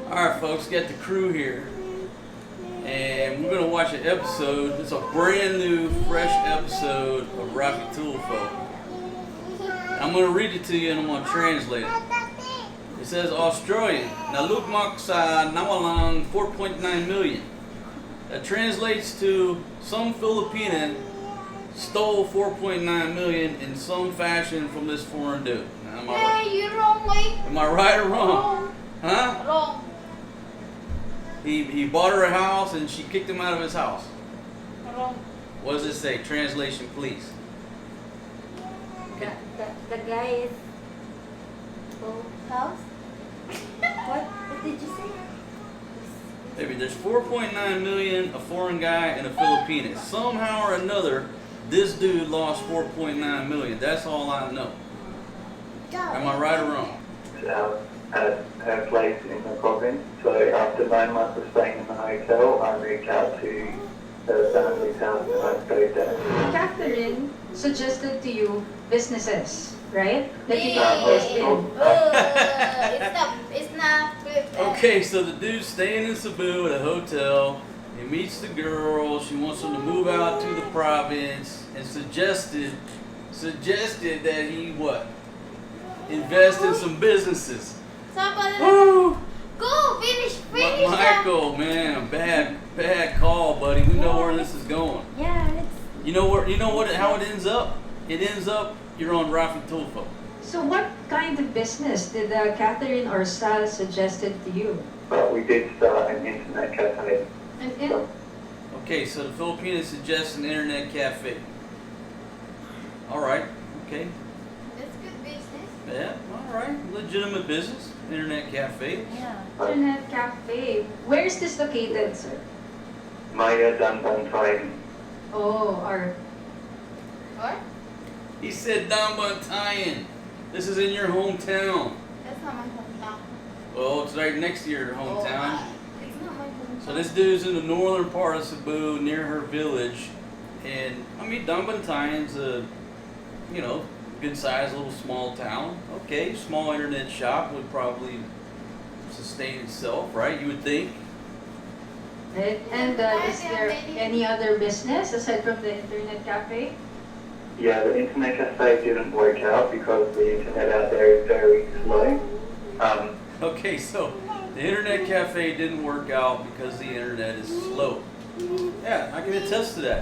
Alright folks, got the crew here. And we're going to watch an episode. It's a brand new, fresh episode of Rocky Tulfo. I'm going to read it to you and I'm going to translate it. It says Australian. Nalukmak sa nawalang 4.9 million. That translates to some Filipina stole 4.9 million in some fashion from this foreign dude. Now, You're wrong, way. am I right or wrong? Huh? Wrong. He bought her a house and she kicked him out of his house. Wrong. What does it say? Translation, please. The guy is house. What did you say? Maybe there's 4.9 million, a foreign guy, and a Filipino. Somehow or another, this dude lost 4.9 million. That's all I know. Am I right or wrong? At her place in the province. So after 9 months of staying in the hotel, I moved out to the family's house and I stayed there. Catherine suggested to you businesses, right? That you Yeah. can invest in. It's not. Okay, so the dude's staying in Cebu at a hotel. He meets the girl. She wants him to move out to the province and suggested that he what? Invest in some businesses. Woo! Go finish. But Michael, man, bad call, buddy. We know where this is going. Yeah, You know how it ends up? It ends up you're on Rafi Tulfo. So what kind of business did Catherine or Sal suggested to you? But we did start an internet cafe. Okay, so the Filipinos suggest an internet cafe. All right, okay. That's good business. Yeah, all right. Legitimate business. Internet cafe. Yeah. Internet cafe. Where is this located, sir? Maya dan Bantayan. Oh, or What? He said Dambantayan. This is in your hometown. That's not my hometown. Well, it's right next to your hometown. It's not my hometown. So this dude's in the northern part of Cebu, near her village. And, I mean, Dambantayan's a, good sized little small town. Okay, small internet shop would probably sustain itself, right? You would think. right? And is there any other business aside from the internet cafe? Yeah, the internet cafe didn't work out because the internet out there is very slow. Okay, so the internet cafe didn't work out because the internet is slow. Yeah, I can attest to that.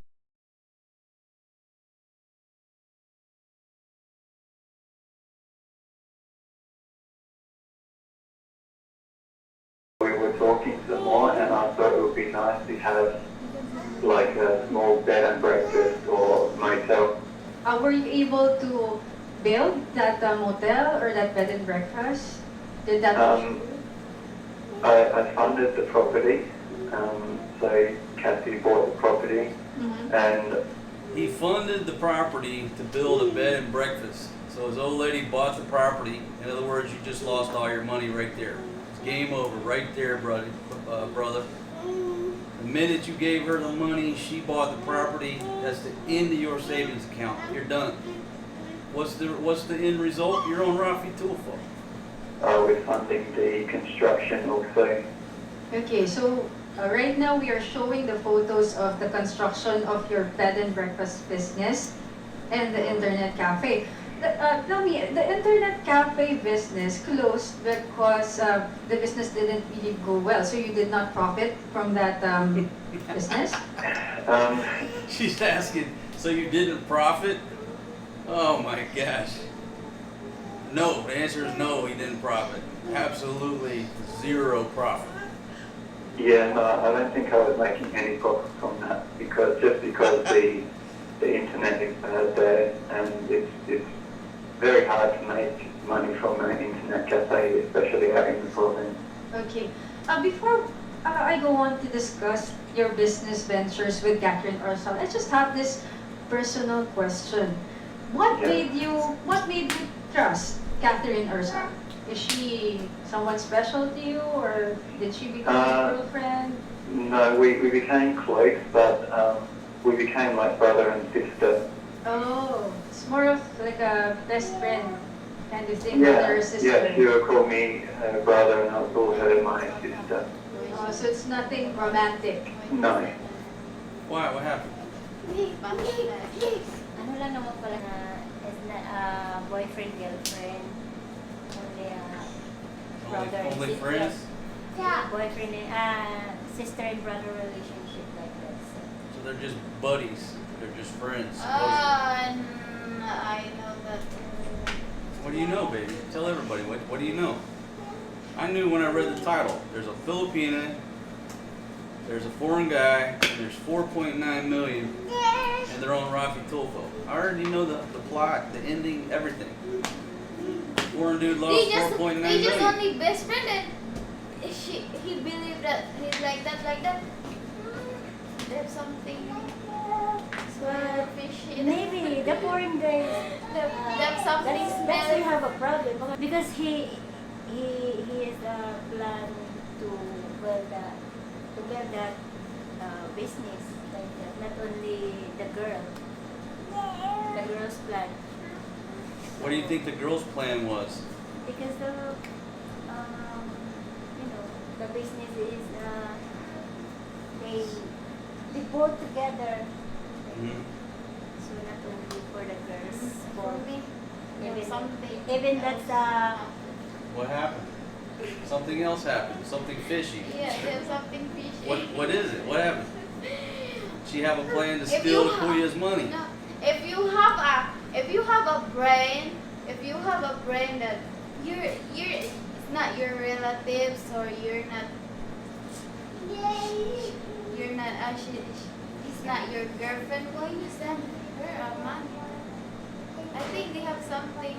We were talking some more and I thought it would be nice to have like a small bed and breakfast or motel. Were you able to build that motel or that bed and breakfast? Did that? I funded the property, so Kathy bought the property and He funded the property to build a bed and breakfast. So his old lady bought the property. In other words, you just lost all your money right there. It's game over right there, brother. The minute you gave her the money, she bought the property. That's the end of your savings account. You're done. What's the end result? You're on Rafi Tulfo. we're funding the construction also. Okay, so right now we are showing the photos of the construction of your bed and breakfast business and the internet cafe. Tell me, the internet cafe business closed because the business didn't really go well, so you did not profit from that business? She's asking, so you didn't profit? Oh my gosh. No, the answer is no, he didn't profit. Absolutely zero profit. Yeah, no, I don't think I was making any profit from that because the internet is bad there and it's very hard to make money from an internet cafe, especially out in the province. Okay. Before I go on to discuss your business ventures with Catherine Orsal, I just have this personal question. What made you trust Catherine Orsal? Is she someone special to you, or did she become your girlfriend? No, we became close, but we became like brother and sister. Oh, it's more of like a best friend kind of thing, Yeah, brother or sister. yeah, she would call me her brother and I would call her my sister. So it's nothing romantic. No. Why? What happened? Ano lang naman pala na is na boyfriend, girlfriend, only brother and Only sister. friends? Boyfriend and sister and brother relationship like that. So. So they're just buddies. They're just friends. I know that. What do you know, baby? Tell everybody. What do you know? I knew when I read the title. There's a Filipina, there's a foreign guy, and there's 4.9 million, and they're on Rafi Tulfo. I already know the plot, the ending, everything. Foreign dude lost 4.9 They just million. only best friend and he believed that he's like that. There's something fishy. Maybe the foreign guy. There's something That's smelly. you have a problem because he is plan to build that business like that. Not only the girl's plan. What do you think the girl's plan was? Because the business is they both together. Mhm. So not only for the girls, For me, there's something. even that's What happened? Something else happened. Something fishy. Yeah, there's something fishy. What is it? What happened? She have a plan to If steal you ha- Kuya's money. No, if you have a brain, that it's not your relatives or you're not it's not your girlfriend, why you send her money? I think they have something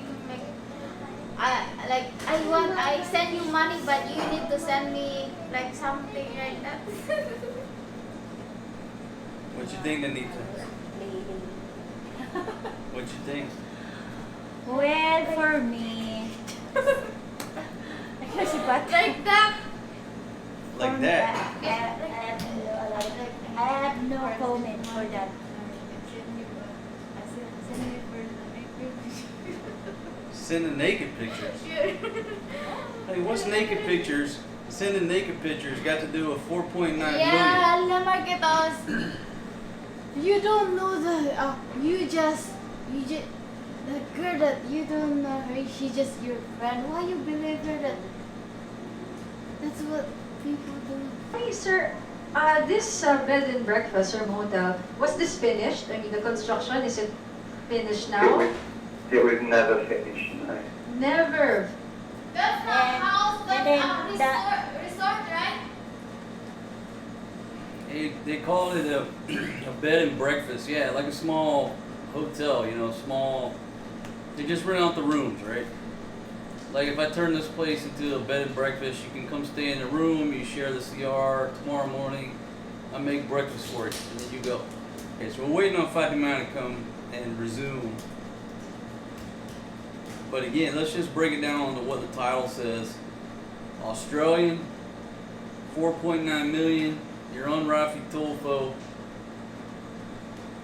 like I send you money but you need to send me like something like that. What you think, Anita? What you think? well, for me, kasi ba't Like that. Like that? I have no comment for that. Send the naked pictures. Hey, what's naked pictures? Sending naked pictures got to do with 4.9 million. Yeah, Marketos. You don't know you just the girl that you don't know her, she's just your friend. Why you believe her that that's what people do? Hey, sir, this bed and breakfast or motel, was this finished? I mean, the construction, is it finished now? It was never finished, no. Never. That's the And- house, and that's then a resort, right? They call it a bed and breakfast. Yeah, like a small hotel, small. They just rent out the rooms, right? Like if I turn this place into a bed and breakfast, you can come stay in the room, you share the CR. Tomorrow morning, I make breakfast for you, and then you go. Okay, so we're waiting on Fatima to come and resume. But again, let's just break it down to what the title says. Australian, 4.9 million. You're on Rafi Tulfo.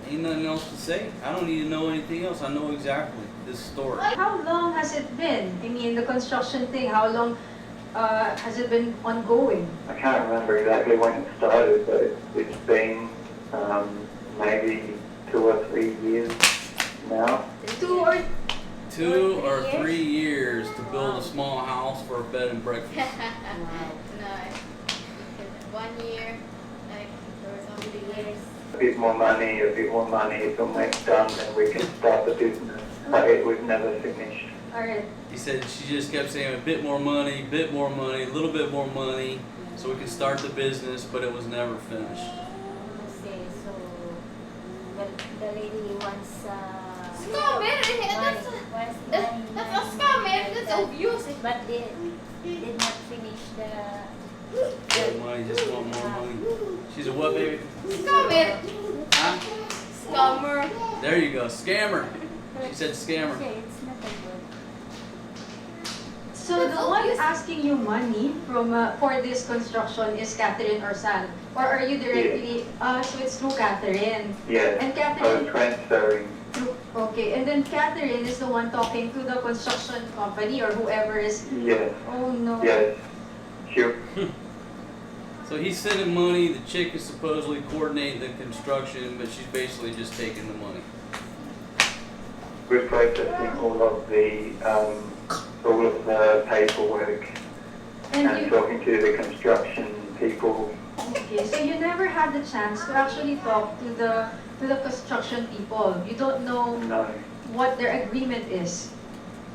Ain't nothing else to say. I don't need to know anything else. I know exactly this story. How long has it been? I mean, the construction thing, how long has it been ongoing? I can't remember exactly when it started, but it's been maybe 2 or 3 years now. 2 or 2 or 3 years to build a small house for a bed and breakfast. No. 1 year, like or something. years? A bit more money, if when it's done, then we can start the business. But it was never finished. Alright. He said she just kept saying a bit more money, a little bit more money, so we can start the business, but it was never finished. Say, so the lady wants Scammer, that's a scammer, that's obvious. but they did not finish the More money, just want more money. She's a what, baby? Scammer. Huh? Scammer. There you go, scammer. She said scammer. Okay, it's not a good. So the one asking you money from for this construction is Catherine or San? Or are you directly, so it's through Catherine? Yes, And I was Catherine, transferring. okay, and then Catherine is the one talking to the construction company or whoever is, Yes, oh no. yes. She, So So he's sending money. The chick is supposedly coordinating the construction, but she's basically just taking the money. We're processing all of the paperwork And and you, talking to the construction people. okay, so you never had the chance to actually talk to the construction people. You don't know No, what their agreement is,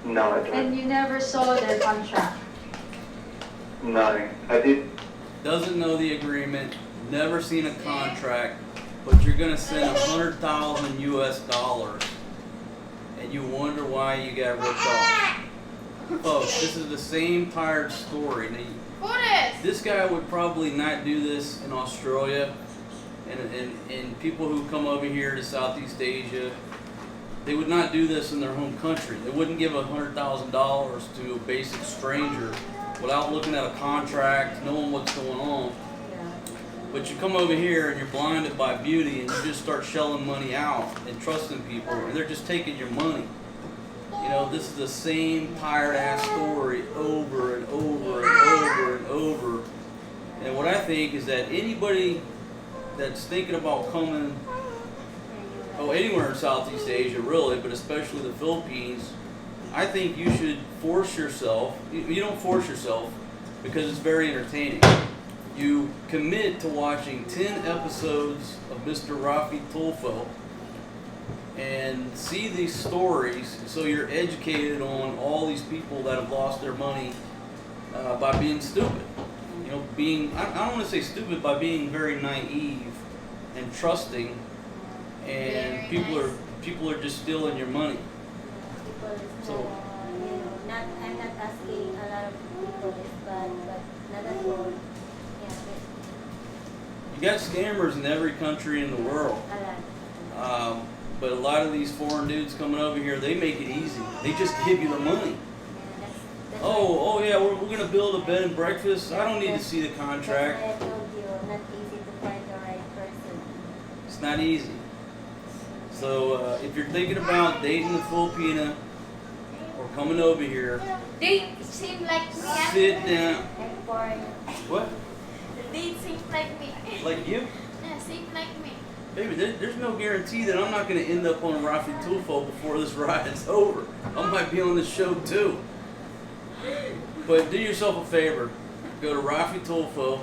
no, I don't. and you never saw their contract. No, I did. Doesn't know the agreement, never seen a contract, but you're gonna send 100,000 US dollars, and you wonder why you got ripped off. Folks, this is the same tired story. Now, this guy would probably not do this in Australia, and people who come over here to Southeast Asia, they would not do this in their home country. They wouldn't give $100,000 to a basic stranger without looking at a contract, knowing what's going on. But you come over here and you're blinded by beauty, and you just start shelling money out and trusting people, and they're just taking your money. You know, this is the same tired ass story over and over and over and over. And what I think is that anybody that's thinking about coming, anywhere in Southeast Asia really, but especially the Philippines, I think you should force yourself. You don't force yourself because it's very entertaining. You commit to watching 10 episodes of Mr. Rafi Tulfo and see these stories, so you're educated on all these people that have lost their money by being stupid. You know, I don't want to say stupid, by being very naive and trusting, and people are just stealing your money. People is So- I'm not asking a lot of people this, but not at all. Yeah, You got scammers in every country in the world. a lot. But a lot of these foreign dudes coming over here, they make it easy. They just give you the money. Yeah, that's Oh yeah, we're going to build a bed and breakfast. I don't need to see the That's contract. why I told you, not easy to find the right person. It's not easy. So if you're thinking about dating a Filipina or coming over here, They seem like me. sit down. And foreign. What? They seem like me. Like you? Yeah, seem like me. Baby, there's no guarantee that I'm not going to end up on Rafi Tulfo before this ride is over. I might be on this show too. But do yourself a favor. Go to Rafi Tulfo.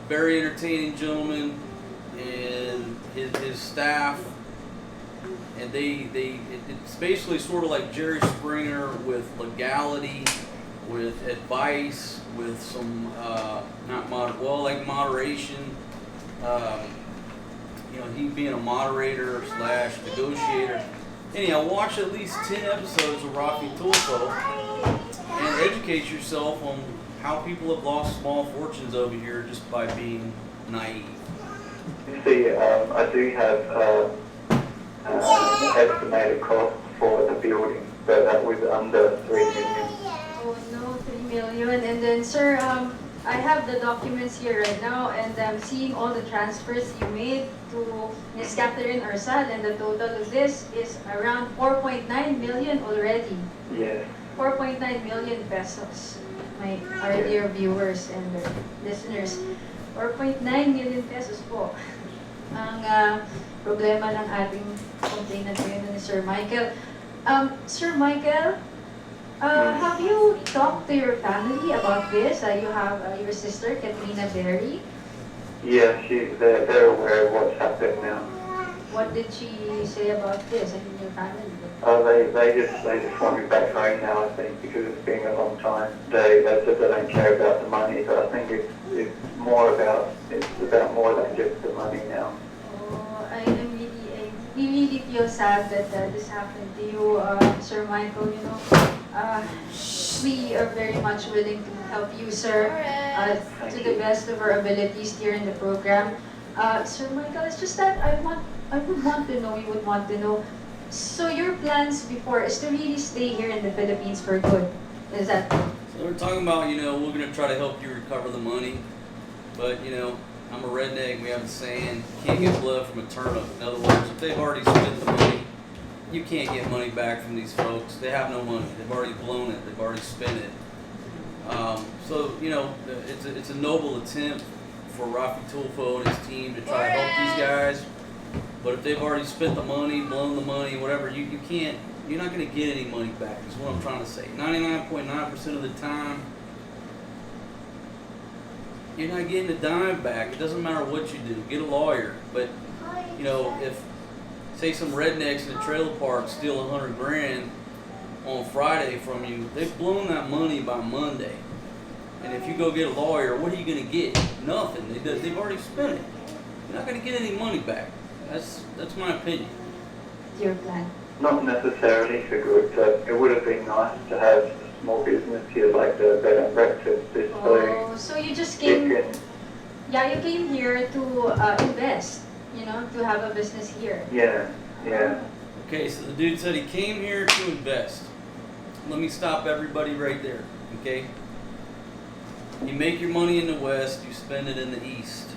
Very entertaining gentleman, and his staff. And it's basically sort of like Jerry Springer with legality, with advice, with some like moderation. You know, he being a moderator / negotiator. Anyhow, watch at least 10 episodes of Rafi Tulfo and educate yourself on how people have lost small fortunes over here just by being naive. You see, I do have estimated cost for the building, so that was under 3 million. Oh no, 3 million. And then, sir, I have the documents here right now, and I'm seeing all the transfers you made to Ms. Catherine Arsal, and the total of this is around 4.9 million already. Yes. 4.9 million pesos, our dear viewers and listeners. 4.9 million pesos po ang problema ng ating complainant ngayon ni Sir Michael. Sir Michael, have you talked to your family about this? You have your sister, Katrina Berry. Yeah, they're aware of what's happened now. What did she say about this and your family? They just want me back home now, I think, because it's been a long time. They said they don't care about the money, but I think it's about more than just the money now. Oh, we really feel sad that this happened to you, Sir Michael. You know, we are very much willing to help you, sir, to the best of our abilities here in the program. Sir Michael, it's just that we would want to know. So your plans before is to really stay here in the Philippines for good. Is that? So we're talking about, we're going to try to help you recover the money. But, I'm a redneck. We have a saying, can't get blood from a turnip. In other words, if they've already spent the money, you can't get money back from these folks. They have no money. They've already blown it. They've already spent it. So So, you know, it's a noble attempt for Rafi Tulfo and his team to try to help these guys. But if they've already spent the money, blown the money, whatever, you can't, you're not going to get any money back, is what I'm trying to say. 99.9% of the time, you're not getting a dime back. It doesn't matter what you do. Get a lawyer. But, you know, if, say, some rednecks in a trailer park steal 100 grand on Friday from you, they've blown that money by Monday. And if you go get a lawyer, what are you going to get? Nothing. They've already spent it. You're not going to get any money back. That's my opinion. Your plan. Not necessarily for good. It would have been nice to have a small business here like the bed and breakfast. This Oh, so you just came, yeah, you came here to invest, you know, to have a business here. Yeah. Okay, so the dude said he came here to invest. Let me stop everybody right there, okay? You make your money in the West, you spend it in the East.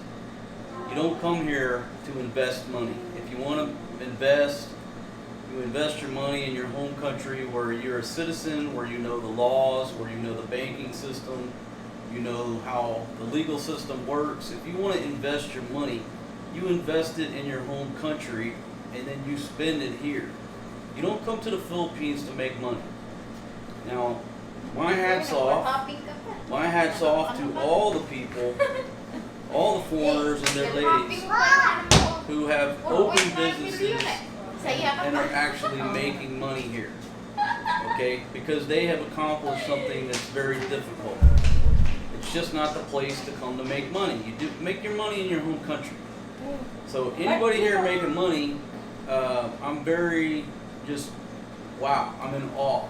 You don't come here to invest money. If you want to invest, you invest your money in your home country where you're a citizen, where you know the laws, where you know the banking system, you know how the legal system works. If you want to invest your money, you invest it in your home country and then you spend it here. You don't come to the Philippines to make money. Now, my hat's off to all the people, all the foreigners and their ladies who have opened businesses and are actually making money here. Okay? Because they have accomplished something that's very difficult. It's just not the place to come to make money. You do make your money in your home country. So anybody here making money, I'm very just, wow, I'm in awe.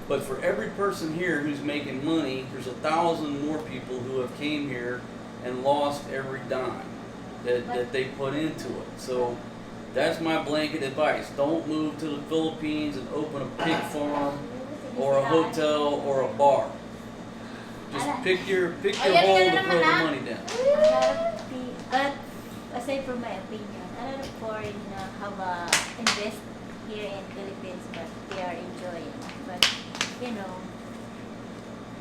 But for every person here who's making money, there's 1,000 more people who have came here and lost every dime that they put into it. So that's my blanket advice. Don't move to the Philippines and open a pig farm or a hotel or a bar. Just pick your hole to throw the money down. But aside from my opinion, a lot of foreign have invest here in Philippines, but they are enjoying. But you know,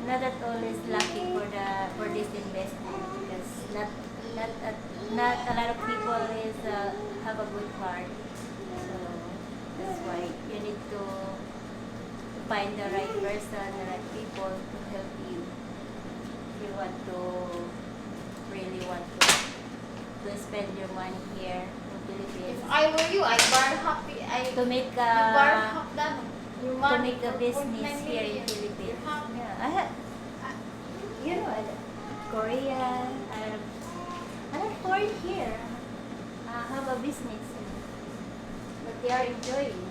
not at all is lucky for this investment because not a lot of people is have a good heart. So that's why you need to find the right person, the right people to help you. If you want to really want to spend your money here in Philippines. If I were you, I'd bar happy. To make to make a business here in Philippines. Yeah, I have, you know, Korean, I have foreign here. Have a business, but they are enjoying.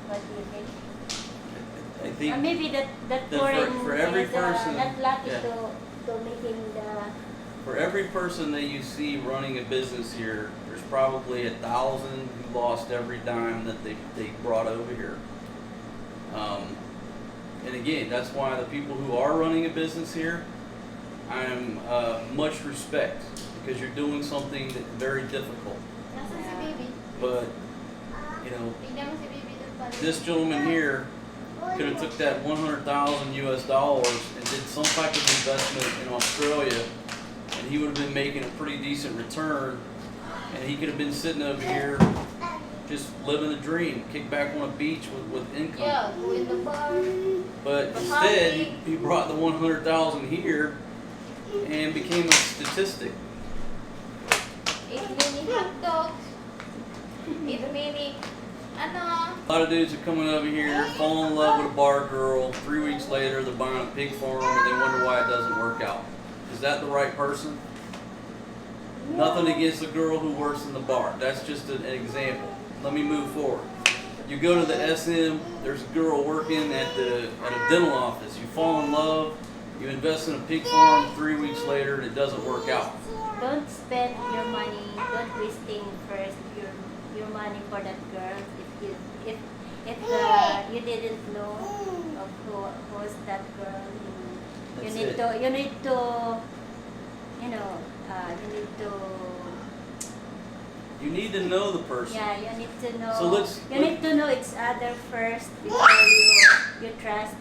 What do you think? I think Maybe that that foreign for every is person, not lucky yeah. to making the. For every person that you see running a business here, there's probably 1,000 who lost every dime that they brought over here. And again, that's why the people who are running a business here, I'm much respect because you're doing something that's very difficult. Nasaan si baby? But you know, Tingnan mo si baby doon pala. this gentleman here could have took that $100,000 and did some type of investment in Australia, and he would have been making a pretty decent return, and he could have been sitting over here just living the dream, kick back on a beach with income. Yeah, go in the bar. But instead, he brought the 100,000 here and became a statistic. Eat mini hot dogs. Eat mini, ano? A lot of dudes are coming over here, fall in love with a bar girl. 3 weeks later, they're buying a pig farm, and they wonder why it doesn't work out. Is that the right person? Nothing against the girl who works in the bar. That's just an example. Let me move forward. You go to the SM, there's a girl working at a dental office. You fall in love, you invest in a pig farm, 3 weeks later, and it doesn't work out. Don't spend your money. Don't wasting first your money for that girl. If you didn't know of who's that girl, you need to you need to You need to know the person. yeah, you need to know. So you need to know each other first before you trust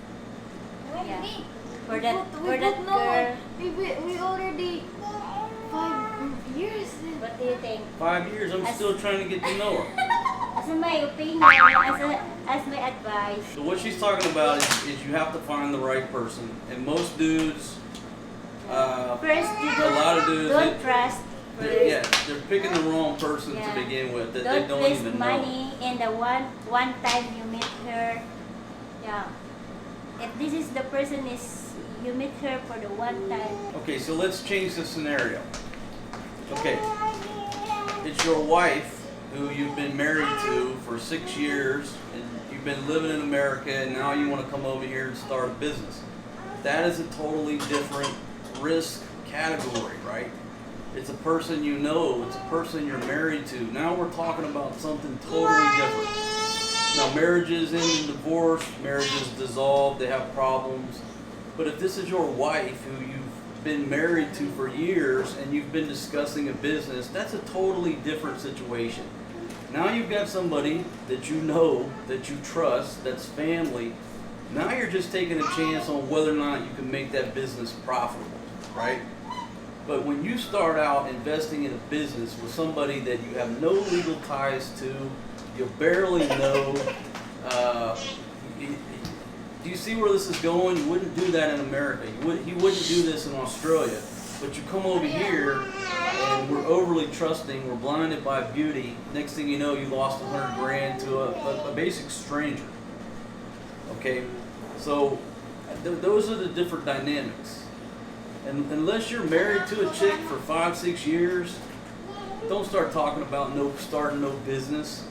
Yeah. me. For We that, both- for we that both know girl. we already 5 years. What do you think? 5 years, I'm still trying to get to know her. As my opinion, as my advice. So what she's talking about is you have to find the right person. And most dudes, First, you a lot of dudes, don't trust. yeah, they're picking the wrong person Yeah. to begin with that Don't they don't waste even know. money in the one time you meet her. Yeah. If this is the person is you meet her for the one time. Okay, so let's change the scenario. Okay, it's your wife who you've been married to for 6 years, and you've been living in America, and now you want to come over here and start a business. That is a totally different risk category, right? It's a person you know, it's a person you're married to. Now we're talking about something totally different. Now marriages end in divorce, marriages dissolve, they have problems. But if this is your wife who you've been married to for years and you've been discussing a business, that's a totally different situation. Now you've got somebody that you know, that you trust, that's family. Now you're just taking a chance on whether or not you can make that business profitable, right? But when you start out investing in a business with somebody that you have no legal ties to, you barely know, do you see where this is going? You wouldn't do that in America. You wouldn't do this in Australia. But you come over here and we're overly trusting, we're blinded by beauty. Next thing you know, you lost 100 grand to a basic stranger. Okay? So those are the different dynamics. And unless you're married to a chick for 5-6 years, don't start talking about starting no business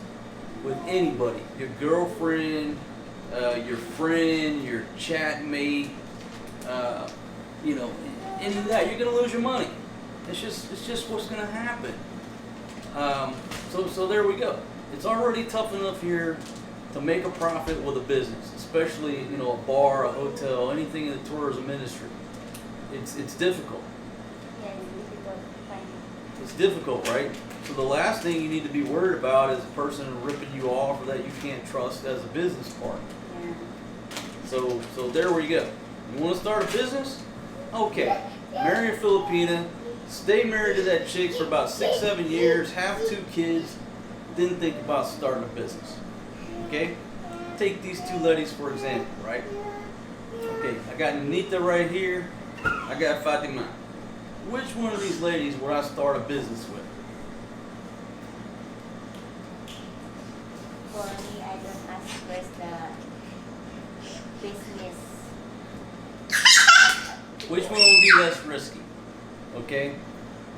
with anybody. Your girlfriend, your friend, your chat mate, you know, any of that, you're gonna lose your money. It's just what's gonna happen. So there we go. It's already tough enough here to make a profit with a business, especially, you know, a bar, a hotel, anything in the tourism industry. It's difficult. Yeah, it's difficult to find. It's difficult, right? So the last thing you need to be worried about is a person ripping you off or that you can't trust as a business partner. Yeah. So there we go. You want to start a business? Okay. Marry a Filipina, stay married to that chick for about 6-7 years, have 2 kids, then think about starting a business. Okay? Take these 2 ladies for example, right? Okay, I got Nita right here, I got Fatima. Which one of these ladies would I start a business with? For me, I don't ask first the business. Which one would be less risky? Okay?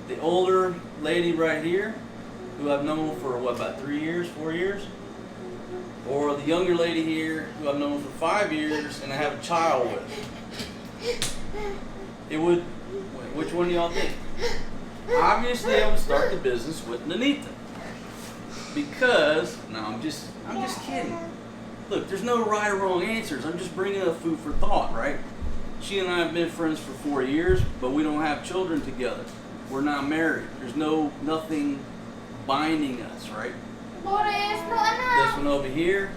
The older lady right here, who I've known for what, about 3 years, 4 years? Or the younger lady here, who I've known for 5 years and I have a child with? It would, which one do y'all think? Obviously I would start the business with Nanita. Because, no, I'm just kidding. Look, there's no right or wrong answers. I'm just bringing up food for thought, right? She and I have been friends for 4 years, but we don't have children together. We're not married. There's nothing binding us, right? Boris, no This anak. one over here,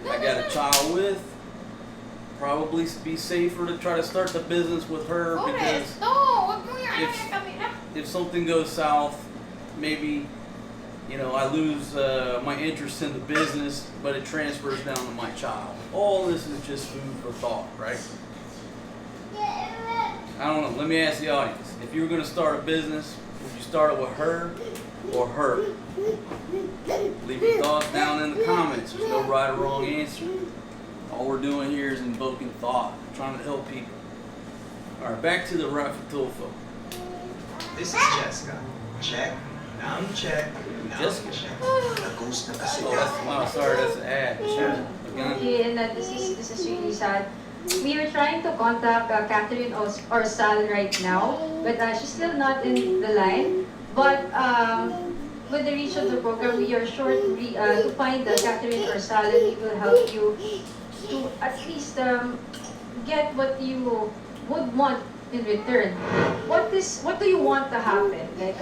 I got a child with. Probably be safer to try to start the business with her Boris, because no. Wag mo yan. If- Yung camera. if something goes south, maybe, you know, I lose my interest in the business, but it transfers down to my child. All this is just food for thought, right? I don't know. Let me ask the audience. If you were going to start a business, would you start it with her or her? Leave your thoughts down in the comments. There's no right or wrong answer. All we're doing here is invoking thought, trying to help people. All right, back to the Rafi Tulfo. This is Jessica. Check. Now check. Now Jessica? check. Nag-ghost na kasi Oh, that's, wow, sorry, that's an ad. Again. And this is really sad. We are trying to contact Catherine Orsal right now, but she's still not in the line. But with the reach of the program, we are sure to find Catherine Orsal, and we will help you to at least get what you would want in return. What do you want to happen? Like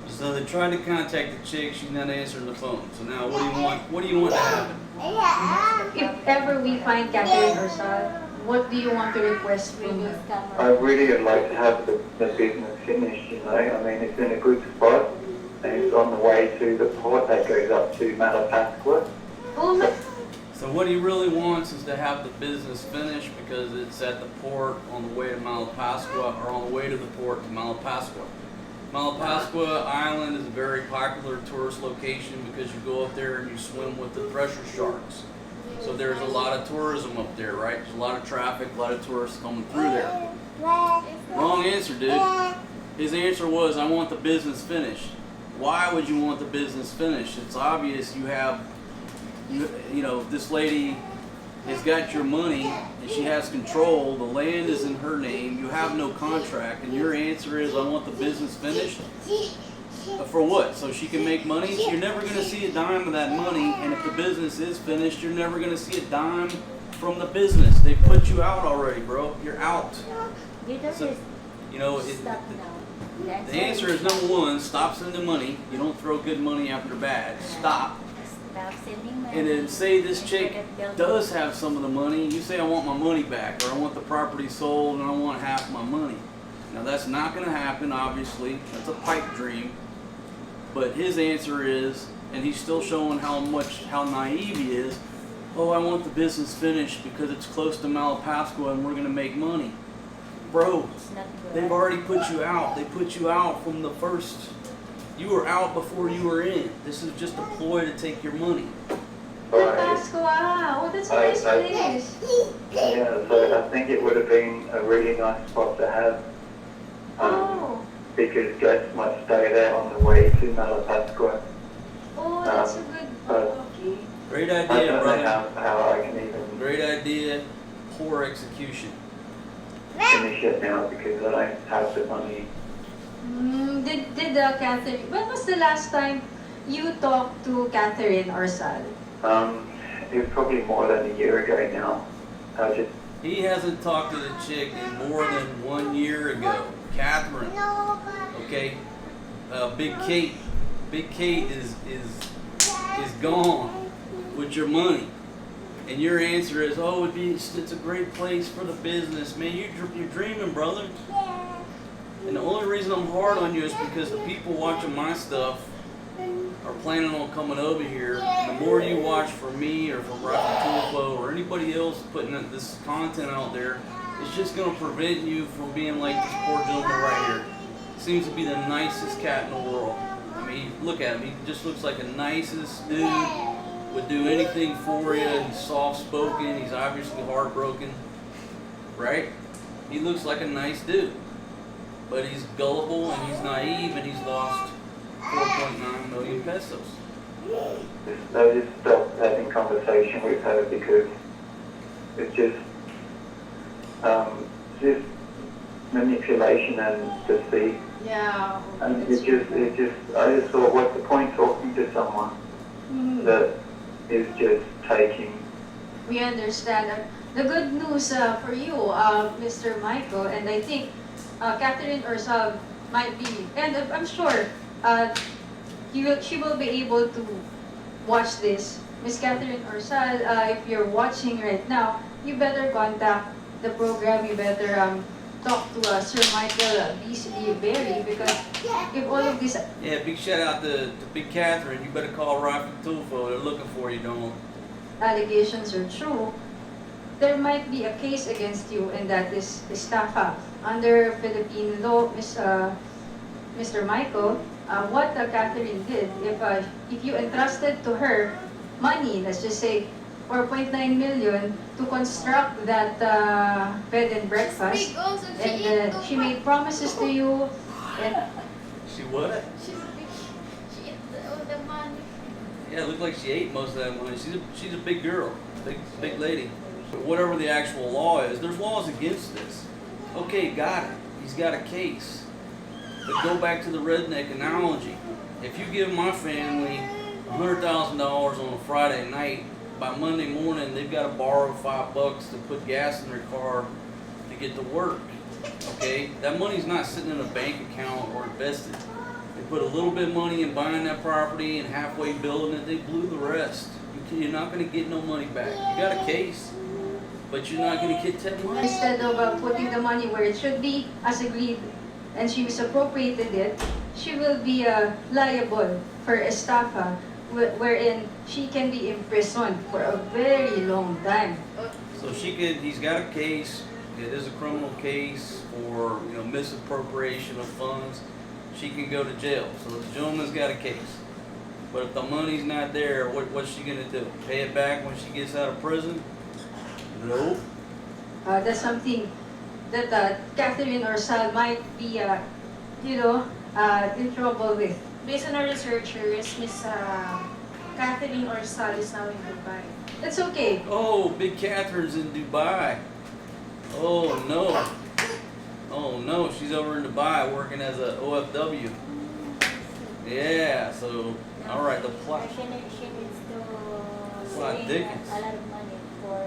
So they tried to contact the chick, she's not answering the phone. So now what do you want? What do you want to happen? if ever we find Catherine Orsal, what do you want to request from Really her? I scammer. really would like to have the business finished, you know. I mean, it's in a good spot and it's on the way to the port that goes up to Malapascua. Oh my, So what he really wants is to have the business finished because it's at the port on the way to Malapascua, or on the way to the port to Malapascua. Malapascua Island is a very popular tourist location because you go up there and you swim with the thresher sharks. So there's a lot of tourism up there, right? There's a lot of traffic, a lot of tourists coming through there. Wrong answer, dude. His answer was, I want the business finished. Why would you want the business finished? It's obvious you have, you know, this lady has got your money and she has control. The land is in her name. You have no contract. And your answer is, I want the business finished. For what? So she can make money? You're never going to see a dime of that money. And if the business is finished, you're never going to see a dime from the business. They put you out already, bro. You're out. You don't So, just you know, stop now. the answer is number one, stop sending money. You don't throw good money after bad. Stop. Stop sending money. And then say this chick Instead of building- does have some of the money. You say, I want my money back, or I want the property sold, and I want half my money. Now that's not going to happen, obviously. That's a pipe dream. But his answer is, and he's still showing how naive he is. Oh, I want the business finished because it's close to Malapascua and we're going to make money. Bro, It's not good. they've already put you out. They put you out from the first. You were out before you were in. This is just a ploy to take your money. Pascua. Oh, that's a nice place. Yeah, so I think it would have been a really nice spot to have. Oh, Because guests might stay there on the way to Malapascua. oh, that's a good. Okay. Great I idea, don't know brother. how I can even Great idea. Poor execution. finish it now because I don't have the money. Did Catherine? When was the last time you talked to Catherine or Sal? It was probably more than a year ago now. I just He hasn't talked to the chick in more than 1 year ago. Catherine. Okay. Big Kate. Big Kate is gone with your money. And your answer is, oh, it's a great place for the business. Man, you're dreaming, brother. And the only reason I'm hard on you is because the people watching my stuff are planning on coming over here. And the more you watch from me or from Rocky Tulfo or anybody else putting this content out there, it's just going to prevent you from being like this poor gentleman right here. Seems to be the nicest cat in the world. I mean, look at him. He just looks like the nicest dude. Would do anything for you. He's soft-spoken. He's obviously heartbroken. Right? He looks like a nice dude. But he's gullible and he's naive and he's lost 4.9 million pesos. I just stopped having conversation with her because it's just manipulation and deceit. Yeah. And I just thought, what's the point talking to someone that is just taking? We understand. The good news for you, Mr. Michael, and I think Catherine or Sal might be, and I'm sure she will be able to watch this. Miss Catherine or Sal, if you're watching right now, you better contact the program. You better talk to Sir Michael Beasley Berry because if all of this Yeah, big shout out to Big Catherine. You better call Rocky Tulfo. They're looking for you, Donald. allegations are true, there might be a case against you, and that is estafa. Under Philippine law, Mr. Michael, what Catherine did, if you entrusted to her money, let's just say 4.9 million, to construct that bed and breakfast, and she made promises to you, and She what? She ate all the money. Yeah, it looked like she ate most of that money. She's a big girl, big lady. But whatever the actual law is, there's laws against this. Okay, got it. He's got a case. But go back to the redneck analogy. If you give my family $100,000 on a Friday night, by Monday morning they've got to borrow $5 to put gas in their car to get to work. Okay, that money's not sitting in a bank account or invested. They put a little bit of money in buying that property and halfway building it, they blew the rest. You're not going to get no money back. You got a case. But you're not going to get that money. Instead of putting the money where it should be, as agreed, and she misappropriated it, she will be liable for estafa, wherein she can be imprisoned for a very long time. So he's got a case. It is a criminal case for misappropriation of funds. She can go to jail. So the gentleman's got a case. But if the money's not there, what's she gonna do? Pay it back when she gets out of prison? No. That's something that Catherine or Sal might be, in trouble with. Based on our researchers, Miss Catherine Orsal is now in Dubai. That's okay. Oh, Big Catherine's in Dubai. Oh no. Oh no, she's over in Dubai working as a OFW. Yeah, so all right, the plot. She needs to Plot save Dickens. a lot of money for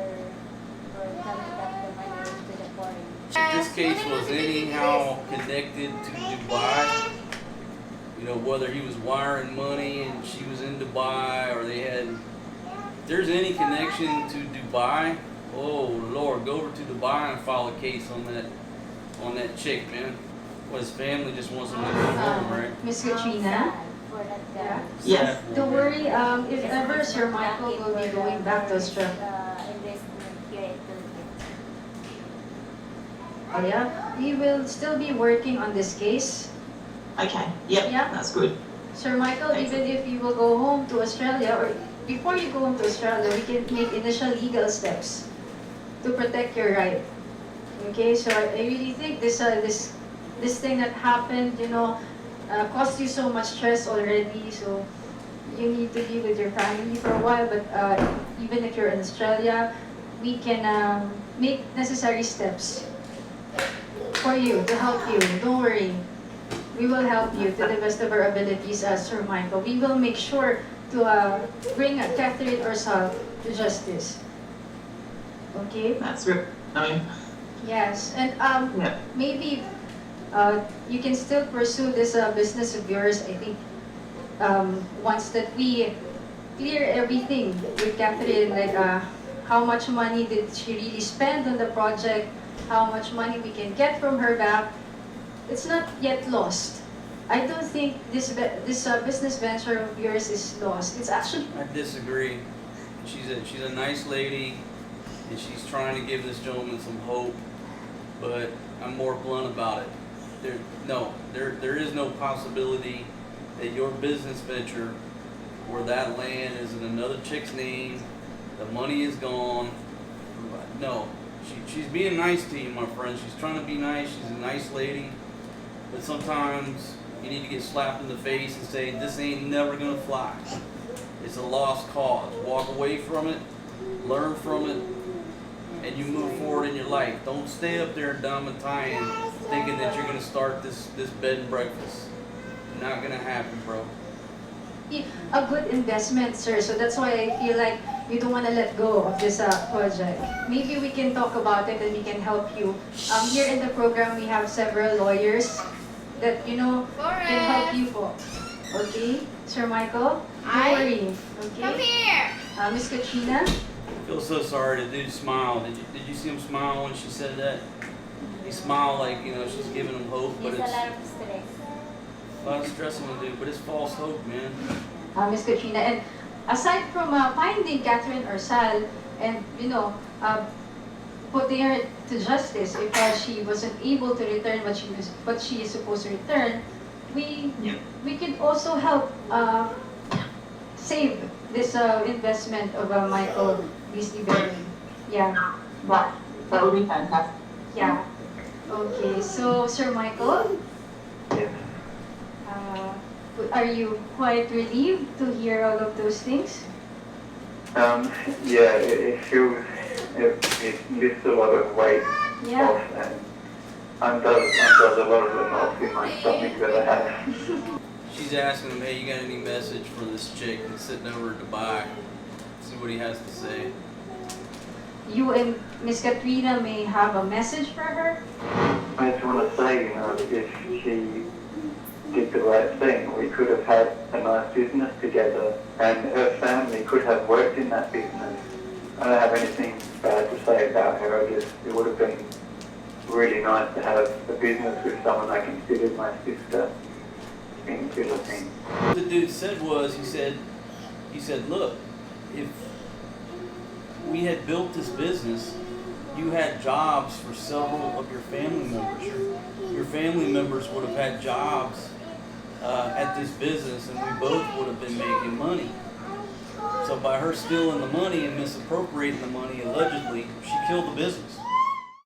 coming back the money to the foreign. If this case was anyhow connected to Dubai, whether he was wiring money and she was in Dubai, or if there's any connection to Dubai, oh Lord, go over to Dubai and file a case on that chick, man. Well, his family just wants him to go home, right? Miss Katrina? For that Yeah. Yes. Don't worry, if ever Sir Michael will be going back to Australia. Investment here in Philippines. Oh yeah? We will still be working on this case. Okay. Yep. Yeah. That's good. Sir Michael, even if you will go home to Australia, or before you go home to Australia, we can make initial legal steps to protect your right. Okay, so I really think this thing that happened, caused you so much stress already. So you need to be with your family for a while. But even if you're in Australia, we can make necessary steps for you to help you. Don't worry. We will help you to the best of our abilities, Sir Michael. We will make sure to bring Catherine Orsal to justice. Okay? That's good. I mean, Yes. And yeah. maybe you can still pursue this business of yours. I think once that we clear everything with Catherine, like how much money did she really spend on the project, how much money we can get from her back, it's not yet lost. I don't think this business venture of yours is lost. It's actually I disagree. She's a nice lady, and she's trying to give this gentleman some hope. But I'm more blunt about it. There is no possibility that your business venture, where that land is in another chick's name, the money is gone. No, she's being nice to you, my friend. She's trying to be nice. She's a nice lady. But sometimes you need to get slapped in the face and say, this ain't never gonna fly. It's a lost cause. Walk away from it, learn from it, and you move forward in your life. Don't stay up there dumb and tying, thinking that you're gonna start this bed and breakfast. Not gonna happen, bro. a good investment, sir. So that's why I feel like you don't want to let go of this project. Maybe we can talk about it and we can help you. Here in the program, we have several lawyers that, can help you po. Okay? Sir Michael? Don't worry. Okay? Come here. Miss Katrina? I feel so sorry. The dude smiled. Did you see him smile when she said that? He smiled like, she's giving him hope, but There's it's a lot of stress. a lot of stress on the dude, but it's false hope, man. Miss Katrina. And aside from finding Catherine Orsal and, putting her to justice if she wasn't able to return what she is supposed to return, we could also help save this investment of Michael Beasley-Berry. Yeah. That would be fantastic. Yeah. Okay, so Sir Michael, Yes. are you quite relieved to hear all of those things? Yeah, it feels, it lifts a lot of weight Yeah. off and undoes a lot of the knots in my stomach that I have. She's asking him, hey, you got any message for this chick that's sitting over in Dubai? See what he has to say. You and Miss Katrina may have a message for her. I just want to say, if she did the right thing, we could have had a nice business together and her family could have worked in that business. I don't have anything bad to say about her. I guess it would have been really nice to have a business with someone I considered my sister in the Philippines. What the dude said was, he said, look, if we had built this business, you had jobs for several of your family members. Your family members would have had jobs at this business, and we both would have been making money. So by her stealing the money and misappropriating the money, allegedly, she killed the business.